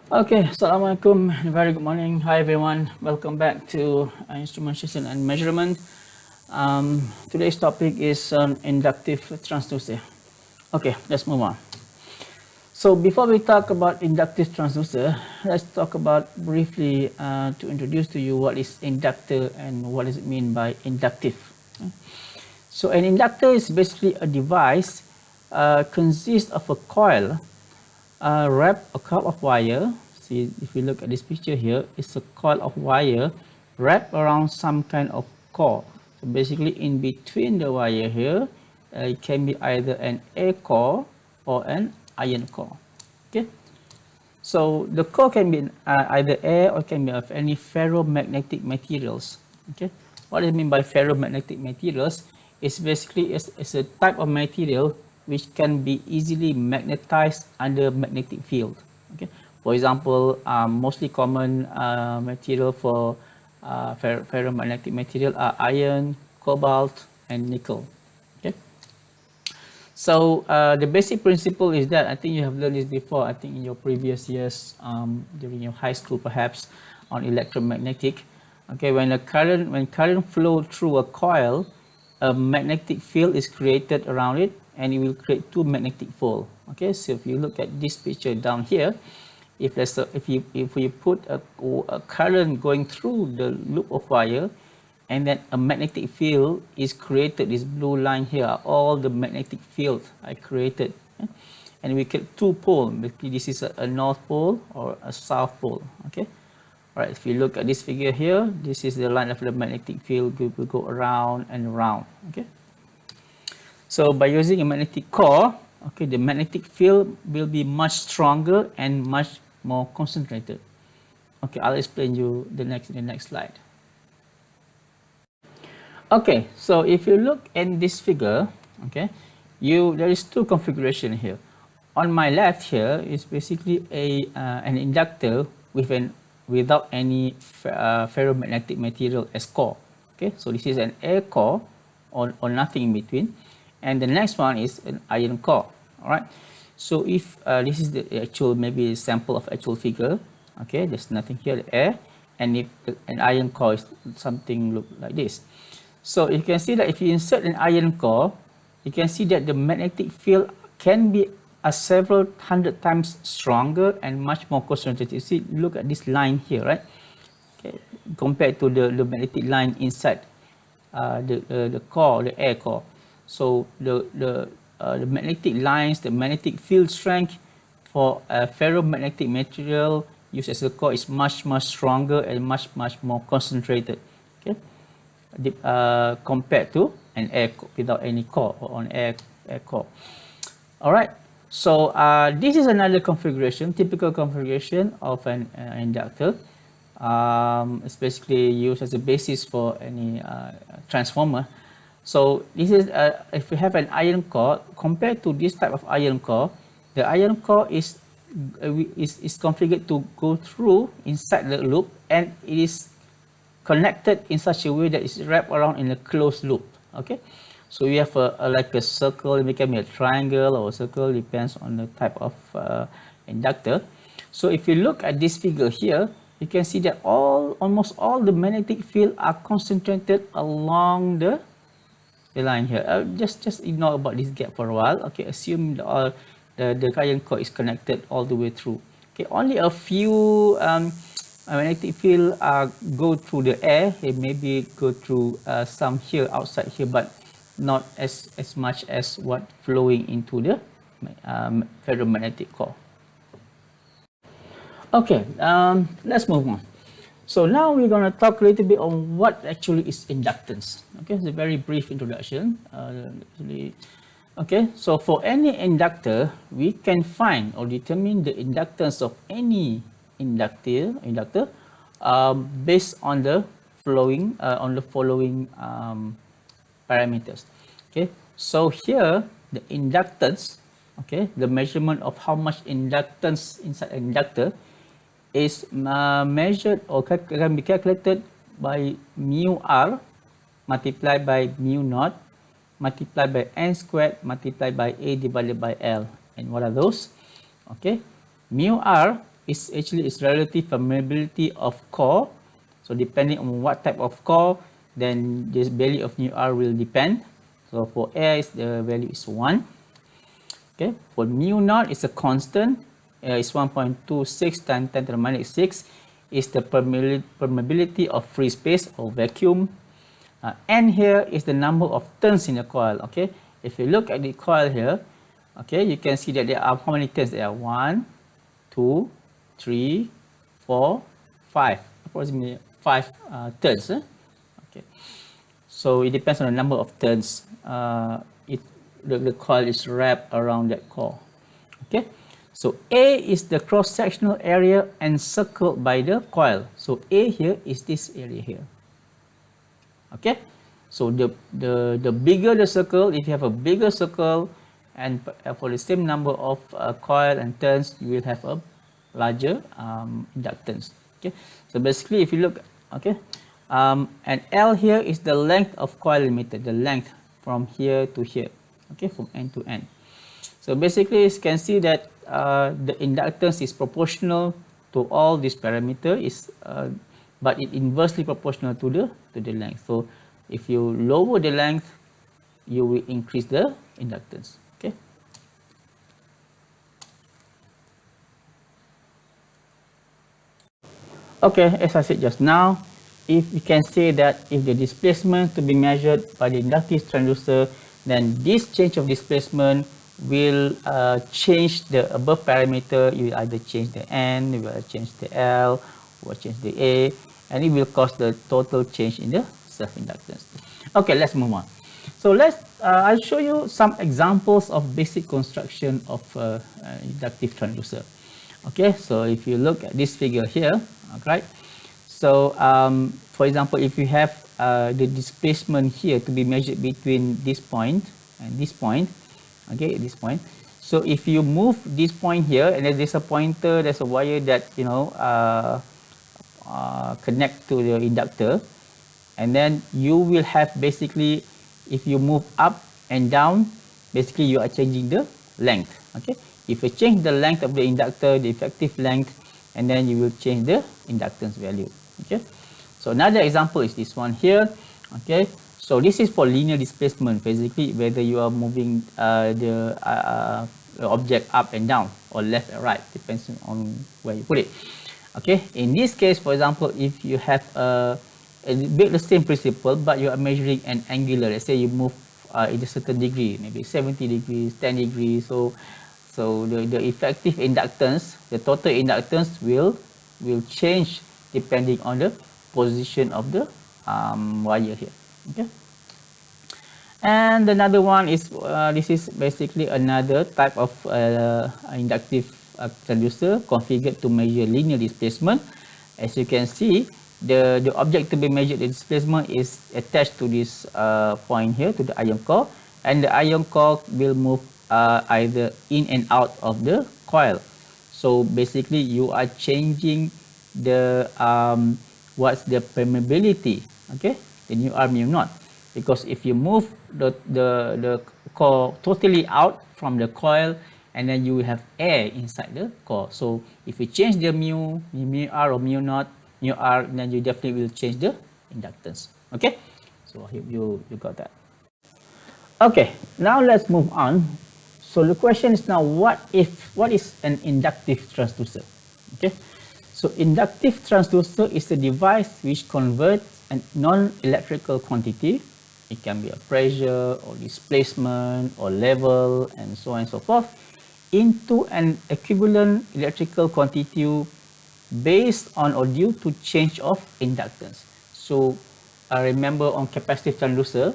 Okay, Assalamualaikum. Very good morning. Hi everyone. Welcome back to Instrumentation and Measurement. Today's topic is inductive transducer. Okay, let's move on. So before we talk about inductive transducer, let's talk about briefly to introduce to you what is inductor and what does it mean by inductive. So an inductor is basically a device consists of a coil wrap a coil of wire. See, if you look at this picture here, it's a coil of wire wrapped around some kind of core. So basically in between the wire here, it can be either an air core or an iron core. Okay, so the core can be either air or can be of any ferromagnetic materials. Okay, what do I mean by ferromagnetic materials? It's basically it's a type of material which can be easily magnetized under magnetic field. Okay, for example, mostly common material for ferromagnetic material are iron, cobalt, and nickel. Okay. So the basic principle is that I think you have learned this before. I think in your previous years during your high school, perhaps on electromagnetic. Okay, when current flow through a coil, a magnetic field is created around it, and it will create two magnetic poles. Okay, so if you look at this picture down here, if we put a current going through the loop of wire, and then a magnetic field is created. This blue line here, all the magnetic fields are created, and we get two poles. Basically, this is a north pole or a south pole. Okay, all right. If you look at this figure here, this is the line of the magnetic field. It will go around and around. Okay, so by using a magnetic core, okay, the magnetic field will be much stronger and much more concentrated. Okay, I'll explain you in the next slide. Okay, so if you look in this figure, okay, there is two configuration here. On my left here is basically an inductor without any ferromagnetic material as core. Okay, so this is an air core or nothing in between, and the next one is an iron core. All right. So if this is the actual maybe sample of actual figure, okay, there's nothing here, the air, and if an iron core is something look like this. So you can see that if you insert an iron core, you can see that the magnetic field can be several hundred times stronger and much more concentrated. You see, look at this line here, right? Okay, compared to the magnetic line inside the core, the air core. So the magnetic lines, the magnetic field strength for a ferromagnetic material used as a core is much stronger and much more concentrated. Okay, compared to an air without any core or an air core. All right. So this is another configuration, typical configuration of an inductor. It's basically used as a basis for any transformer. So this is if you have an iron core compared to this type of iron core, the iron core is configured to go through inside the loop, and it is connected in such a way that it's wrapped around in a closed loop. Okay, so you have like a circle. It can be a triangle or a circle, depends on the type of inductor. So if you look at this figure here, you can see that almost all the magnetic field are concentrated along the line here. Just ignore about this gap for a while. Okay, assume the iron core is connected all the way through. Okay, only a few magnetic field go through the air. It maybe go through some here outside here, but not as much as what flowing into the ferromagnetic core. Okay, let's move on. So now we're going to talk a little bit on what actually is inductance. Okay, it's a very brief introduction. Okay, so for any inductor, we can find or determine the inductance of any inductor based on the following parameters. Okay, so here the inductance, okay, the measurement of how much inductance inside an inductor is measured or can be calculated by mu r multiplied by mu naught multiplied by n squared multiplied by a divided by L. And what are those? Okay, mu r is actually its relative permeability of core. So depending on what type of core, then this value of mu r will depend. So for air, the value is 1. Okay, for mu naught, it's a constant. It's 1.26 times 10 to the minus 6 is the permeability of free space or vacuum. N here is the number of turns in the coil. Okay, if you look at the coil here, okay, you can see that there are how many turns? There are 1, 2, 3, 4, 5, approximately 5 turns. Okay, so it depends on the number of turns. The coil is wrapped around that core. Okay, so A is the cross-sectional area encircled by the coil. So A here is this area here. Okay, so the bigger the circle, if you have a bigger circle and for the same number of coil and turns, you will have a larger inductance. Okay, so basically if you look, okay, and L here is the length of coil limiter, the length from here to here. Okay, from end to end. So basically you can see that the inductance is proportional to all these parameters, but it inversely proportional to the length. So if you lower the length, you will increase the inductance. Okay. Okay, as I said just now, if we can say that if the displacement to be measured by the inductive transducer, then this change of displacement will change the above parameter. You will either change the N, you will change the L, or change the A, and it will cause the total change in the self-inductance. Okay, let's move on. So I'll show you some examples of basic construction of inductive transducer. Okay, so if you look at this figure here, right? So for example, if you have the displacement here to be measured between this point and this point, okay, this point. So if you move this point here, and there's a pointer, there's a wire that connect to the inductor, and then you will have basically, if you move up and down, basically you are changing the length. Okay, if you change the length of the inductor, the effective length, and then you will change the inductance value. Okay, so another example is this one here. Okay, so this is for linear displacement, basically whether you are moving the object up and down or left and right, depends on where you put it. Okay, in this case, for example, if you have the same principle, but you are measuring an angular, let's say you move in a certain degree, maybe 70 degrees, 10 degrees, so the effective inductance, the total inductance will change depending on the position of the wire here. Okay, and another one is this is basically another type of inductive transducer configured to measure linear displacement. As you can see, the object to be measured, the displacement is attached to this point here, to the ion core, and the ion core will move either in and out of the coil. So basically you are changing the what's the permeability, okay, the mu r mu naught, because if you move the core totally out from the coil, and then you will have air inside the core. So if you change the mu r or mu naught, mu r, then you definitely will change the inductance. Okay, so I hope you got that. Okay, now let's move on. So the question is now, what is an inductive transducer? Okay, so inductive transducer is a device which converts a non-electrical quantity. It can be a pressure or displacement or level and so on and so forth into an equivalent electrical quantity based on or due to change of inductance. So I remember on capacitive transducer,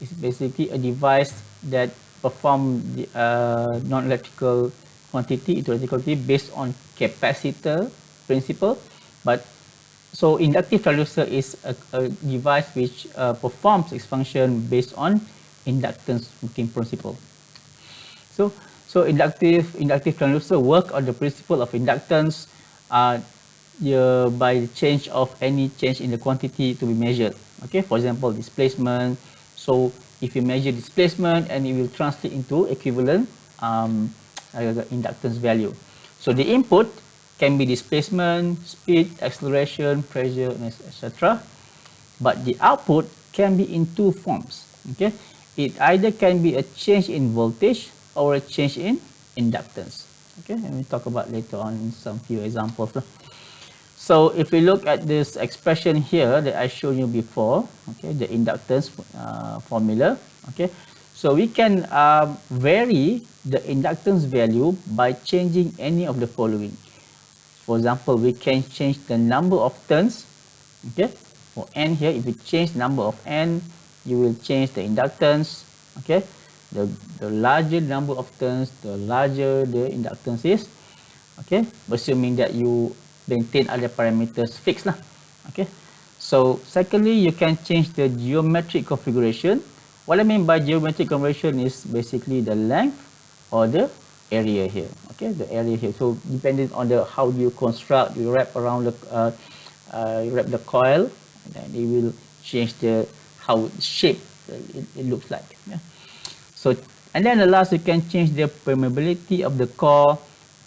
it's basically a device that perform the non-electrical quantity into electrical quantity based on capacitor principle. But so inductive transducer is a device which performs its function based on inductance working principle. So inductive transducer work on the principle of inductance by the change of any change in the quantity to be measured. Okay, for example, displacement. So if you measure displacement, and it will translate into equivalent inductance value. So the input can be displacement, speed, acceleration, pressure, etc. But the output can be in two forms. Okay, it either can be a change in voltage or a change in inductance. Okay, and we talk about later on in some few examples. So if we look at this expression here that I showed you before, okay, the inductance formula, okay, so we can vary the inductance value by changing any of the following. For example, we can change the number of turns, okay, for n here. If you change number of n, you will change the inductance, okay. The larger number of turns, the larger the inductance is, okay, assuming that you maintain other parameters fixed lah. Okay, so secondly, you can change the geometric configuration. What I mean by geometric configuration is basically the length or the area here. Okay, the area here. So depending on the how you construct, you wrap around the you wrap the coil, and then it will change the how shape it looks like. Yeah. So and then the last, you can change the permeability of the core,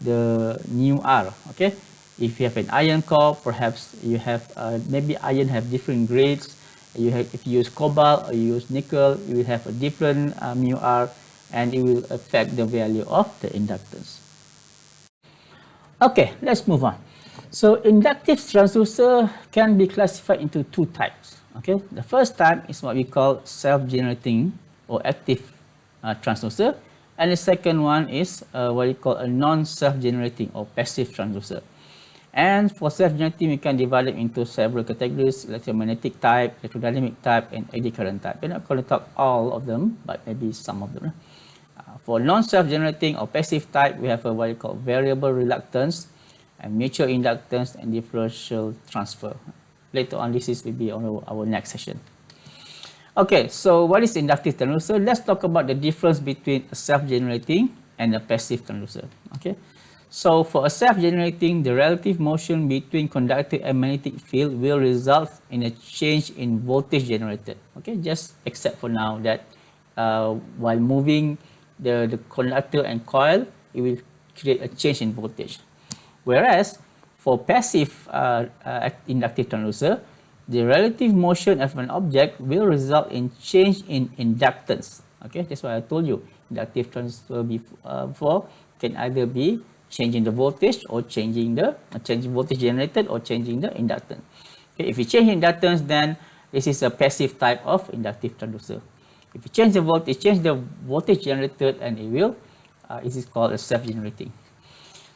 the nu R. Okay, if you have an iron core, perhaps you have maybe iron have different grades. You have, if you use cobalt or you use nickel, you will have a different mu R, and it will affect the value of the inductance. Okay, let's move on. So inductive transducer can be classified into two types. Okay, the first type is what we call self-generating or active transducer, and the second one is what we call a non-self-generating or passive transducer. And for self-generating, we can divide it into several categories: electromagnetic type, electrodynamic type, and eddy current type. We're not going to talk all of them, but maybe some of them. For non-self-generating or passive type, we have what we call variable reluctance, and mutual inductance, and differential transfer. Later on, this will be on our next session. Okay, so what is inductive transducer? Let's talk about the difference between a self-generating and a passive transducer. Okay, so for a self-generating, the relative motion between conductor and magnetic field will result in a change in voltage generated. Okay, just except for now that while moving the conductor and coil, it will create a change in voltage. Whereas for passive inductive transducer, the relative motion of an object will result in change in inductance. Okay, that's why I told you inductive transducer before can either be changing the voltage or changing voltage generated or changing the inductance. Okay, if you change inductance, then this is a passive type of inductive transducer. If you change the voltage generated, and it will, this is called a self-generating.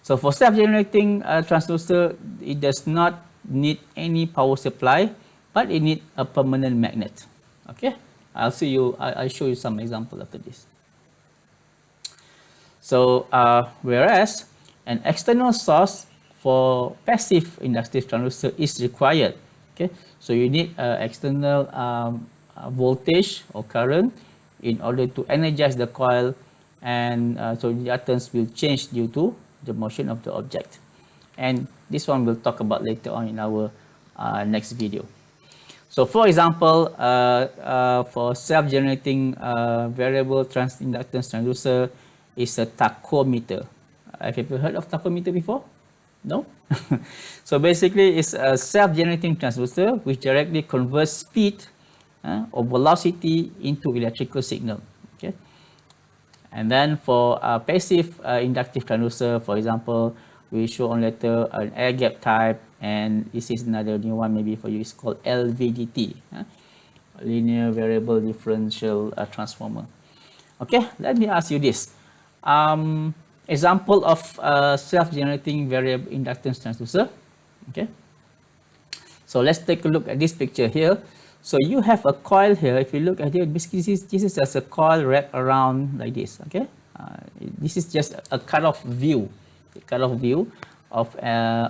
So for self-generating transducer, it does not need any power supply, but it needs a permanent magnet. Okay, I'll show you some example after this. So whereas an external source for passive inductive transducer is required. Okay, so you need external voltage or current in order to energize the coil, and so the inductance will change due to the motion of the object. And this one we'll talk about later on in our next video. So for example, for self-generating variable inductance transducer is a tachometer. Have you ever heard of tachometer before? No? So basically, it's a self-generating transducer which directly converts speed or velocity into electrical signal. Okay. And then for passive inductive transducer, for example, we show on later an air gap type, and this is another new one maybe for you. It's called LVDT, linear variable differential transformer. Okay, let me ask you this. Example of self-generating variable inductance transducer. Okay, so let's take a look at this picture here. So you have a coil here. If you look at here, basically this is just a coil wrapped around like this. Okay, this is just a cut-off view, of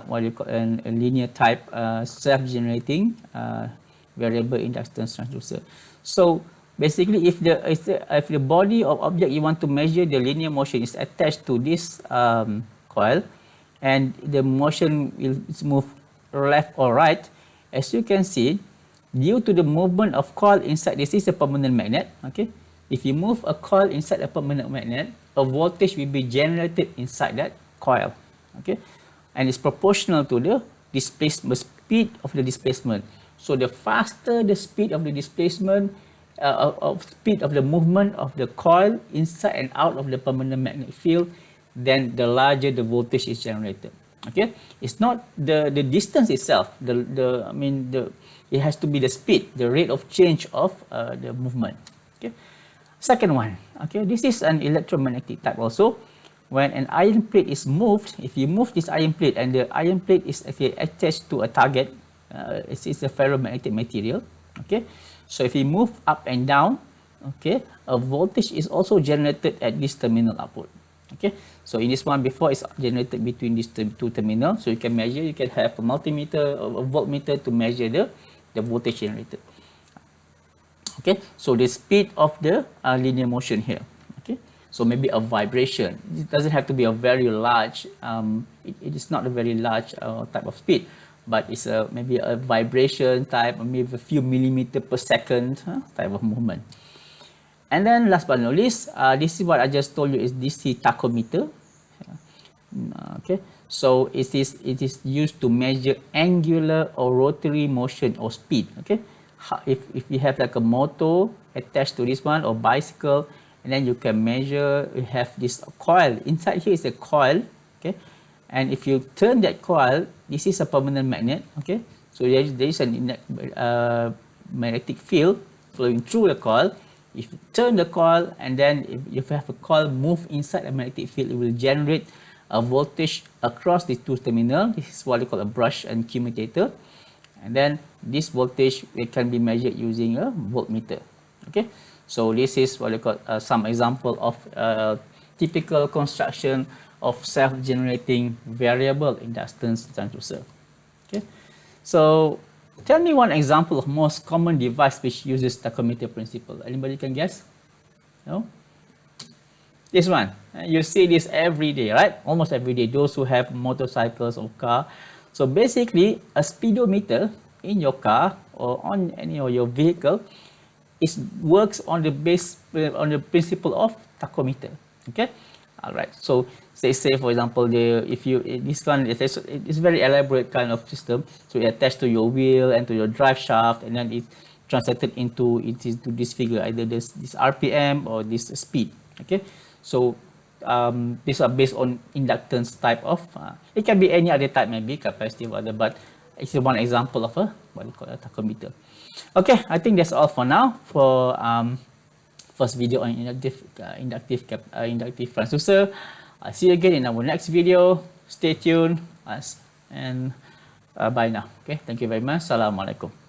what you call a linear type self-generating variable inductance transducer. So basically, if the body of object you want to measure the linear motion is attached to this coil, and the motion will move left or right, as you can see, due to the movement of coil inside, this is a permanent magnet. Okay, if you move a coil inside a permanent magnet, a voltage will be generated inside that coil. Okay, and it's proportional to the displacement speed of the displacement. So the faster the speed of the displacement, of speed of the movement of the coil inside and out of the permanent magnetic field, then the larger the voltage is generated. Okay, it's not the distance itself. It has to be the speed, the rate of change of the movement. Okay, second one. Okay, this is an electromagnetic type also. When an iron plate is moved, if you move this iron plate and the iron plate is actually attached to a target, it's a ferromagnetic material. Okay, so if you move up and down, okay, a voltage is also generated at this terminal output. Okay, so in this one before it's generated between these two terminals, so you can measure, you can have a multimeter or a voltmeter to measure the voltage generated. Okay, so the speed of the linear motion here. Okay, so maybe a vibration. It doesn't have to be a very large, it is not a very large type of speed, but it's maybe a vibration type, or maybe a few millimeter per second type of movement. And then last but not least, this is what I just told you is DC tachometer. Okay, so it is used to measure angular or rotary motion or speed. Okay, if you have like a motor attached to this one or bicycle, and then you can measure, you have this coil inside here is a coil. Okay, and if you turn that coil, this is a permanent magnet. Okay, so there is an magnetic field flowing through the coil. If you turn the coil, and then if you have a coil move inside a magnetic field, it will generate a voltage across these two terminals. This is what we call a brush and commutator. And then this voltage, it can be measured using a voltmeter. Okay, so this is what we call some example of typical construction of self-generating variable inductance transducer. Okay, so tell me one example of most common device which uses tachometer principle. Anybody can guess? No? This one. You see this every day, right? Almost every day. Those who have motorcycles or car. So basically, a speedometer in your car or on any of your vehicle works on the principle of tachometer. Okay. All right. So say for example, this one it's very elaborate kind of system. So it attached to your wheel and to your drive shaft, and then it translated into this figure, either this RPM or this speed. Okay. So these are based on inductance type of. It can be any other type, maybe capacitive or other, but it's one example of what we call a tachometer. Okay, I think that's all for now for first video on inductive transducer. I'll see you again in our next video. Stay tuned and bye now. Okay, thank you very much. Assalamualaikum.